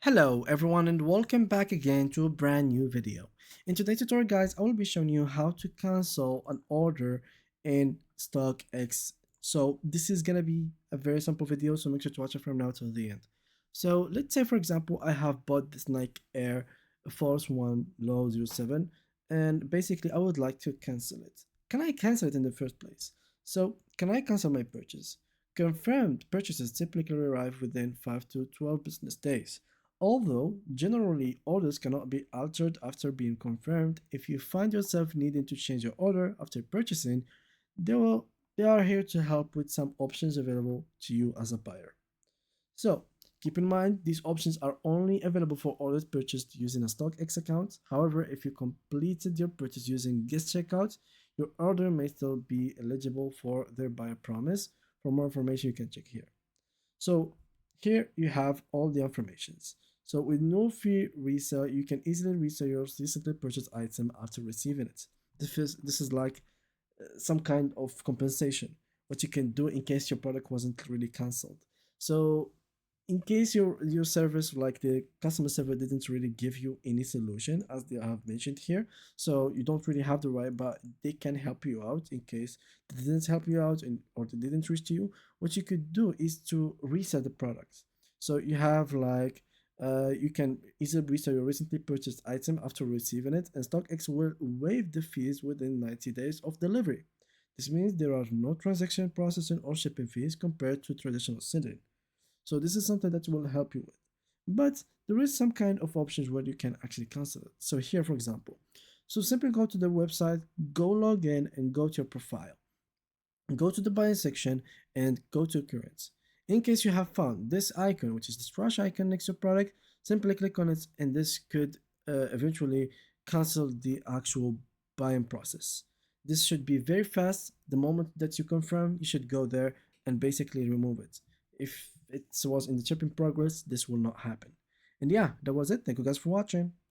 Hello everyone and welcome back again to a brand new video. In today's tutorial guys, I will be showing you how to cancel an order in StockX. So this is gonna be a very simple video, so make sure to watch it from now till the end. So let's say for example I have bought this Nike Air Force One Low 07 and basically I would like to cancel it. Can I cancel it in the first place? So can I cancel my purchase? Confirmed purchases typically arrive within 5 to 12 business days. Although generally orders cannot be altered after being confirmed, if you find yourself needing to change your order after purchasing, they will they are here to help with some options available to you as a buyer. So keep in mind these options are only available for orders purchased using a StockX account. However, if you completed your purchase using guest checkout, your order may still be eligible for their buyer promise. For more information, you can check here. So here you have all the informations. So with no fee resale, you can easily resell your recently purchased item after receiving it. This is like some kind of compensation, what you can do in case your product wasn't really cancelled. So in case your service, like the customer service, didn't really give you any solution as they have mentioned here, so you don't really have the right, but they can help you out in case they didn't help you out or they didn't reach to you. What you could do is to reset the products. So you have like you can easily resell your recently purchased item after receiving it, and StockX will waive the fees within 90 days of delivery. This means there are no transaction processing or shipping fees compared to traditional sending. So this is something that will help you with. But there is some kind of options where you can actually cancel it. So here, for example, so simply go to the website, go log in and go to your profile. Go to the buying section and go to currents. In case you have found this icon, which is the trash icon next to product, simply click on it and this could eventually cancel the actual buying process. This should be very fast. The moment that you confirm, you should go there and basically remove it. If it was in the shipping progress, this will not happen. And yeah, that was it. Thank you guys for watching.